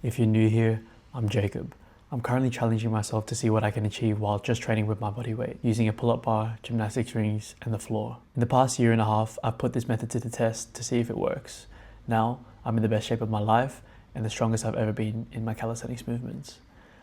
If you're new here, I'm Jacob. I'm currently challenging myself to see what I can achieve while just training with my body weight, using a pull-up bar, gymnastics rings, and the floor. In the past year and a half, I've put this method to the test to see if it works. Now, I'm in the best shape of my life and the strongest I've ever been in my calisthenics movements.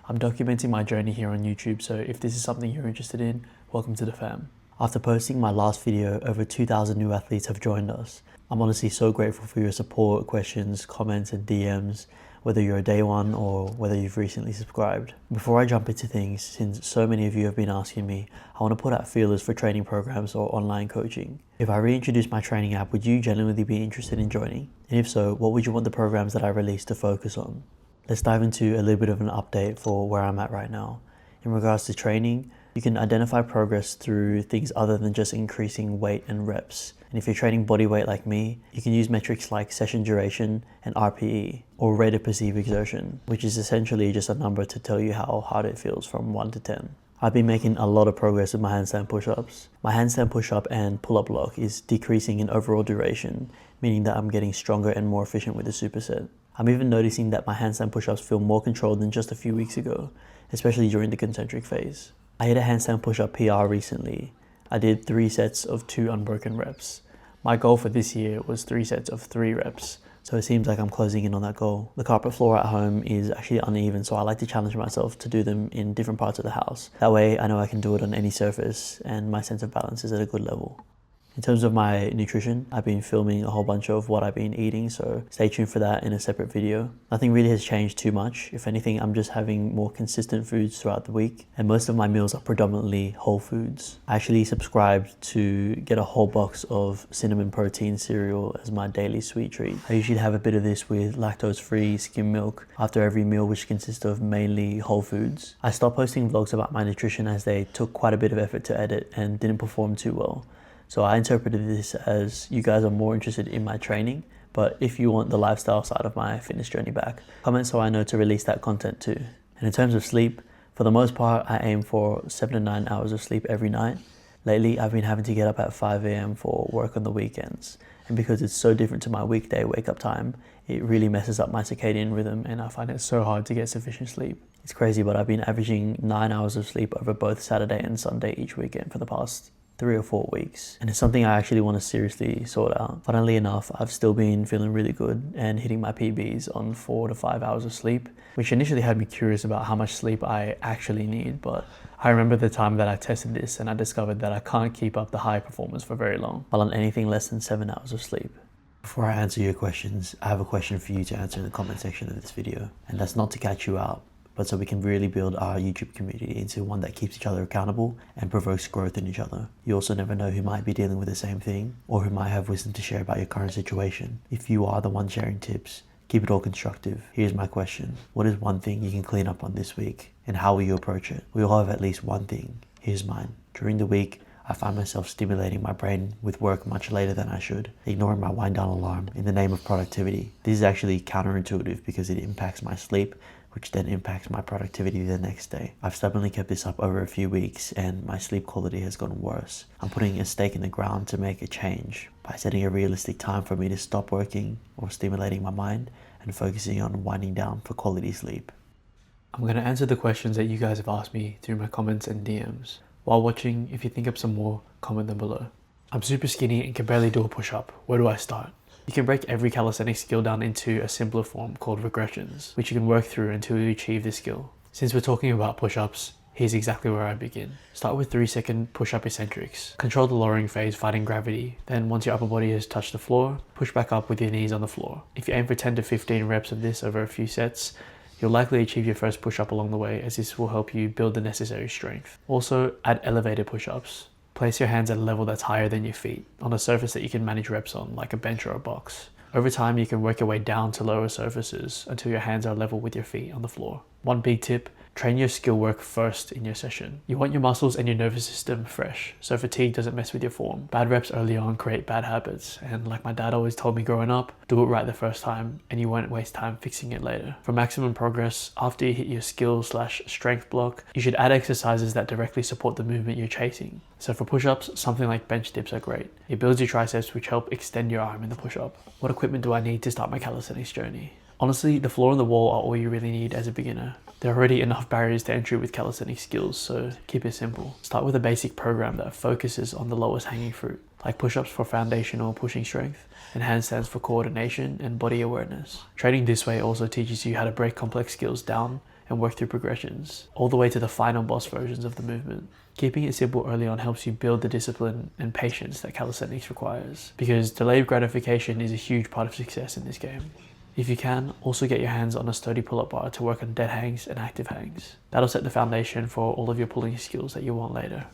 I'm documenting my journey here on YouTube, so if this is something you're interested in, welcome to the fam. After posting my last video, over 2,000 new athletes have joined us. I'm honestly so grateful for your support, questions, comments, and DMs, whether you're a day one or whether you've recently subscribed. Before I jump into things, since so many of you have been asking me, I want to put out feelers for training programs or online coaching. If I reintroduce my training app, would you genuinely be interested in joining? And if so, what would you want the programs that I release to focus on? Let's dive into a little bit of an update for where I'm at right now. In regards to training, you can identify progress through things other than just increasing weight and reps. And if you're training body weight like me, you can use metrics like session duration and RPE, or rate of perceived exertion, which is essentially just a number to tell you how hard it feels from 1 to 10. I've been making a lot of progress with my handstand push-ups. My handstand push-up and pull-up block is decreasing in overall duration, meaning that I'm getting stronger and more efficient with the superset. I'm even noticing that my handstand push-ups feel more controlled than just a few weeks ago, especially during the concentric phase. I hit a handstand push-up PR recently. I did 3 sets of 2 unbroken reps. My goal for this year was 3 sets of 3 reps, so it seems like I'm closing in on that goal. The carpet floor at home is actually uneven, so I like to challenge myself to do them in different parts of the house. That way I know I can do it on any surface and my sense of balance is at a good level. In terms of my nutrition, I've been filming a whole bunch of what I've been eating, so stay tuned for that in a separate video. Nothing really has changed too much. If anything, I'm just having more consistent foods throughout the week, and most of my meals are predominantly whole foods. I actually subscribed to get a whole box of cinnamon protein cereal as my daily sweet treat. I usually have a bit of this with lactose-free skim milk after every meal, which consists of mainly whole foods. I stopped posting vlogs about my nutrition as they took quite a bit of effort to edit and didn't perform too well. So I interpreted this as you guys are more interested in my training, but if you want the lifestyle side of my fitness journey back, comment so I know to release that content too. And in terms of sleep, for the most part, I aim for 7 to 9 hours of sleep every night. Lately, I've been having to get up at 5 a.m. for work on the weekends. And because it's so different to my weekday wake up time, it really messes up my circadian rhythm and I find it so hard to get sufficient sleep. It's crazy, but I've been averaging 9 hours of sleep over both Saturday and Sunday each weekend for the past 3 or 4 weeks, and it's something I actually want to seriously sort out. Funnily enough, I've still been feeling really good and hitting my PBs on 4 to 5 hours of sleep, which initially had me curious about how much sleep I actually need, but I remember the time that I tested this and I discovered that I can't keep up the high performance for very long while on anything less than 7 hours of sleep. Before I answer your questions, I have a question for you to answer in the comment section of this video, and that's not to catch you out, but so we can really build our YouTube community into one that keeps each other accountable and provokes growth in each other. You also never know who might be dealing with the same thing or who might have wisdom to share about your current situation. If you are the one sharing tips, keep it all constructive. Here's my question. What is one thing you can clean up on this week and how will you approach it? We all have at least one thing. Here's mine. During the week, I find myself stimulating my brain with work much later than I should, ignoring my wind down alarm in the name of productivity. This is actually counterintuitive because it impacts my sleep, which then impacts my productivity the next day. I've stubbornly kept this up over a few weeks and my sleep quality has gotten worse. I'm putting a stake in the ground to make a change by setting a realistic time for me to stop working or stimulating my mind and focusing on winding down for quality sleep. I'm going to answer the questions that you guys have asked me through my comments and DMs. While watching, if you think of some more, comment them below. I'm super skinny and can barely do a push-up. Where do I start? You can break every calisthenics skill down into a simpler form called regressions, which you can work through until you achieve this skill. Since we're talking about push-ups, here's exactly where I begin. Start with 3-second push-up eccentrics. Control the lowering phase fighting gravity. Then once your upper body has touched the floor, push back up with your knees on the floor. If you aim for 10 to 15 reps of this over a few sets, you'll likely achieve your first push-up along the way, as this will help you build the necessary strength. Also, add elevated push-ups. Place your hands at a level that's higher than your feet, on a surface that you can manage reps on, like a bench or a box. Over time, you can work your way down to lower surfaces until your hands are level with your feet on the floor. One big tip, train your skill work first in your session. You want your muscles and your nervous system fresh, so fatigue doesn't mess with your form. Bad reps early on create bad habits, and like my dad always told me growing up, do it right the first time and you won't waste time fixing it later. For maximum progress, after you hit your skill/strength block, you should add exercises that directly support the movement you're chasing. So for push-ups, something like bench dips are great. It builds your triceps, which help extend your arm in the push-up. What equipment do I need to start my calisthenics journey? Honestly, the floor and the wall are all you really need as a beginner. There are already enough barriers to entry with calisthenics skills, so keep it simple. Start with a basic program that focuses on the lowest hanging fruit, like push-ups for foundational pushing strength, and handstands for coordination and body awareness. Training this way also teaches you how to break complex skills down and work through progressions, all the way to the final boss versions of the movement. Keeping it simple early on helps you build the discipline and patience that calisthenics requires, because delayed gratification is a huge part of success in this game. If you can, also get your hands on a sturdy pull-up bar to work on dead hangs and active hangs. That'll set the foundation for all of your pulling skills that you want later.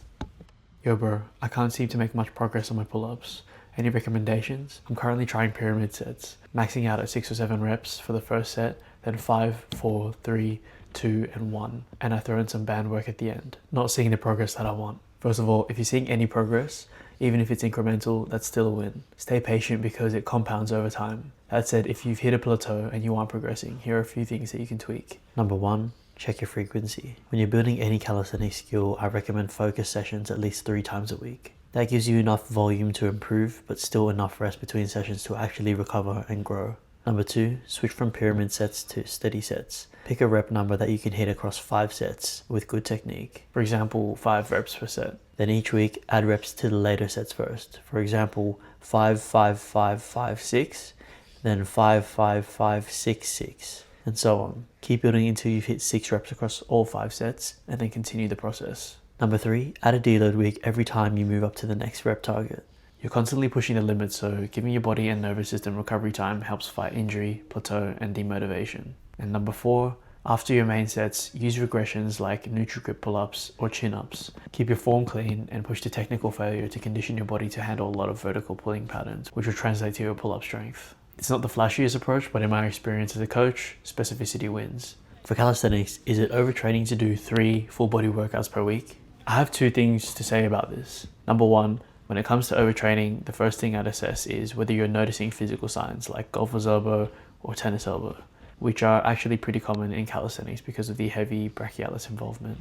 Yo bro, I can't seem to make much progress on my pull-ups. Any recommendations? I'm currently trying pyramid sets, maxing out at 6 or 7 reps for the first set, then 5, 4, 3, 2, and 1, and I throw in some band work at the end. Not seeing the progress that I want. First of all, if you're seeing any progress, even if it's incremental, that's still a win. Stay patient because it compounds over time. That said, if you've hit a plateau and you aren't progressing, here are a few things that you can tweak. Number 1, check your frequency. When you're building any calisthenics skill, I recommend focus sessions at least 3 times a week. That gives you enough volume to improve, but still enough rest between sessions to actually recover and grow. Number 2, switch from pyramid sets to steady sets. Pick a rep number that you can hit across 5 sets with good technique. For example, 5 reps per set. Then each week, add reps to the later sets first. For example, 5, 5, 5, 5, 6, then 5, 5, 5, 6, 6, and so on. Keep building until you've hit 6 reps across all 5 sets, and then continue the process. Number 3, add a deload week every time you move up to the next rep target. You're constantly pushing the limits, so giving your body and nervous system recovery time helps fight injury, plateau, and demotivation. And number 4, after your main sets, use regressions like Nutri-Grip pull-ups or chin-ups. Keep your form clean and push to technical failure to condition your body to handle a lot of vertical pulling patterns, which will translate to your pull-up strength. It's not the flashiest approach, but in my experience as a coach, specificity wins. For calisthenics, is it overtraining to do 3 full body workouts per week? I have 2 things to say about this. Number 1, when it comes to overtraining, the first thing I'd assess is whether you're noticing physical signs like golfer's elbow or tennis elbow, which are actually pretty common in calisthenics because of the heavy brachialis involvement.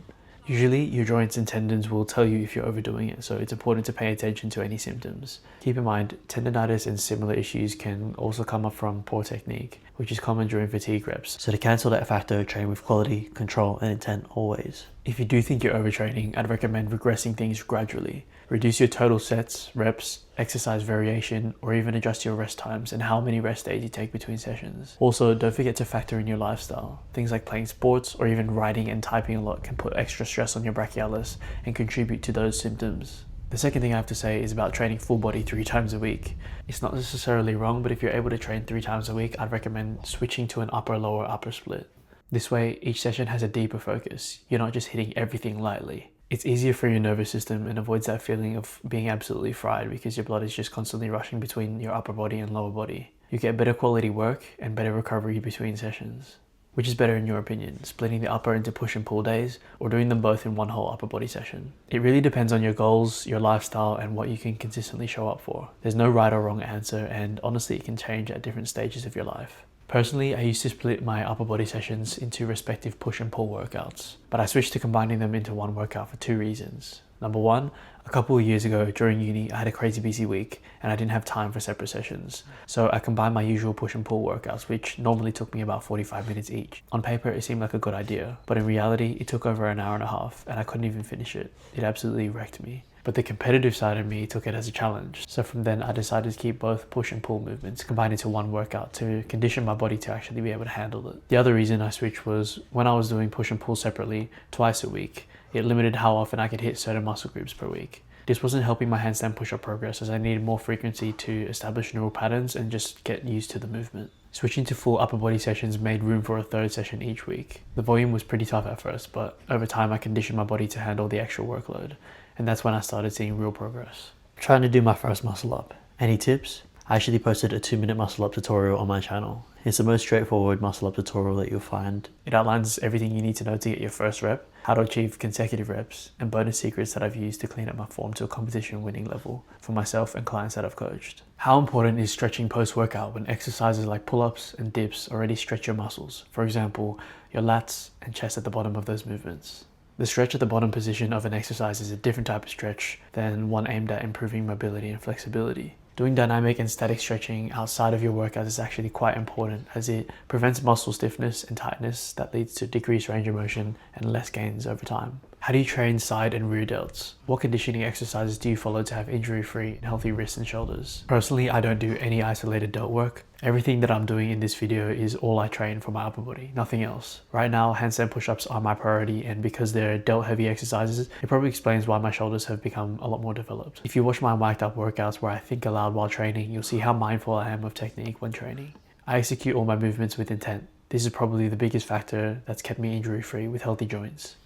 Usually, your joints and tendons will tell you if you're overdoing it, so it's important to pay attention to any symptoms. Keep in mind, tendonitis and similar issues can also come up from poor technique, which is common during fatigue reps. So to cancel that factor, train with quality, control, and intent always. If you do think you're overtraining, I'd recommend regressing things gradually. Reduce your total sets, reps, exercise variation, or even adjust your rest times and how many rest days you take between sessions. Also, don't forget to factor in your lifestyle. Things like playing sports or even writing and typing a lot can put extra stress on your brachialis and contribute to those symptoms. The second thing I have to say is about training full body 3 times a week. It's not necessarily wrong, but if you're able to train 3 times a week, I'd recommend switching to an upper-lower-upper split. This way, each session has a deeper focus. You're not just hitting everything lightly. It's easier for your nervous system and avoids that feeling of being absolutely fried because your blood is just constantly rushing between your upper body and lower body. You get better quality work and better recovery between sessions. Which is better in your opinion, splitting the upper into push and pull days or doing them both in one whole upper body session? It really depends on your goals, your lifestyle, and what you can consistently show up for. There's no right or wrong answer, and honestly it can change at different stages of your life. Personally, I used to split my upper body sessions into respective push and pull workouts, but I switched to combining them into one workout for 2 reasons. Number 1, a couple of years ago during uni, I had a crazy busy week and I didn't have time for separate sessions. So I combined my usual push and pull workouts, which normally took me about 45 minutes each. On paper, it seemed like a good idea, but in reality, it took over an hour and a half and I couldn't even finish it. It absolutely wrecked me. But the competitive side of me took it as a challenge. So from then I decided to keep both push and pull movements combined into one workout to condition my body to actually be able to handle it. The other reason I switched was when I was doing push and pull separately twice a week, it limited how often I could hit certain muscle groups per week. This wasn't helping my handstand push-up progress as I needed more frequency to establish neural patterns and just get used to the movement. Switching to full upper body sessions made room for a 3rd session each week. The volume was pretty tough at first, but over time I conditioned my body to handle the extra workload. And that's when I started seeing real progress. Trying to do my first muscle up. Any tips? I actually posted a 2-minute muscle up tutorial on my channel. It's the most straightforward muscle up tutorial that you'll find. It outlines everything you need to know to get your first rep, how to achieve consecutive reps, and bonus secrets that I've used to clean up my form to a competition winning level for myself and clients that I've coached. How important is stretching post-workout when exercises like pull-ups and dips already stretch your muscles? For example, your lats and chest at the bottom of those movements. The stretch at the bottom position of an exercise is a different type of stretch than one aimed at improving mobility and flexibility. Doing dynamic and static stretching outside of your workout is actually quite important, as it prevents muscle stiffness and tightness that leads to decreased range of motion and less gains over time. How do you train side and rear delts? What conditioning exercises do you follow to have injury-free and healthy wrists and shoulders? Personally, I don't do any isolated delt work. Everything that I'm doing in this video is all I train for my upper body, nothing else. Right now, handstand push-ups are my priority, and because they're delt heavy exercises, it probably explains why my shoulders have become a lot more developed. If you watch my mic'd up workouts where I think aloud while training, you'll see how mindful I am of technique when training. I execute all my movements with intent. This is probably the biggest factor that's kept me injury-free with healthy joints.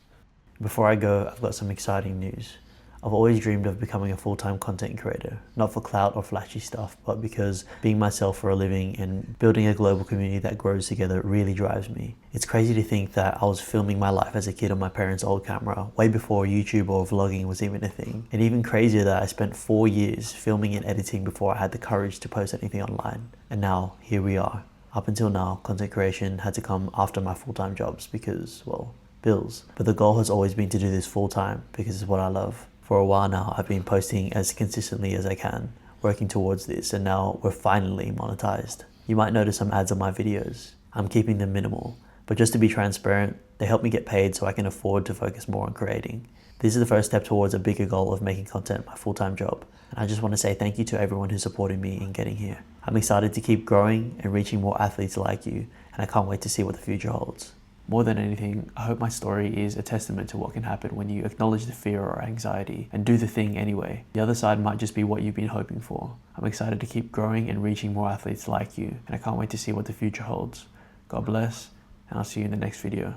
Before I go, I've got some exciting news. I've always dreamed of becoming a full-time content creator, not for clout or flashy stuff, but because being myself for a living and building a global community that grows together really drives me. It's crazy to think that I was filming my life as a kid on my parents' old camera, way before YouTube or vlogging was even a thing. And even crazier that I spent 4 years filming and editing before I had the courage to post anything online. And now, here we are. Up until now, content creation had to come after my full-time jobs because, well, bills. But the goal has always been to do this full-time because it's what I love. For a while now, I've been posting as consistently as I can, working towards this, and now we're finally monetized. You might notice some ads on my videos. I'm keeping them minimal, but just to be transparent, they help me get paid so I can afford to focus more on creating. This is the first step towards a bigger goal of making content my full-time job, and I just want to say thank you to everyone who supported me in getting here. I'm excited to keep growing and reaching more athletes like you, and I can't wait to see what the future holds. More than anything, I hope my story is a testament to what can happen when you acknowledge the fear or anxiety and do the thing anyway. The other side might just be what you've been hoping for. I'm excited to keep growing and reaching more athletes like you, and I can't wait to see what the future holds. God bless, and I'll see you in the next video.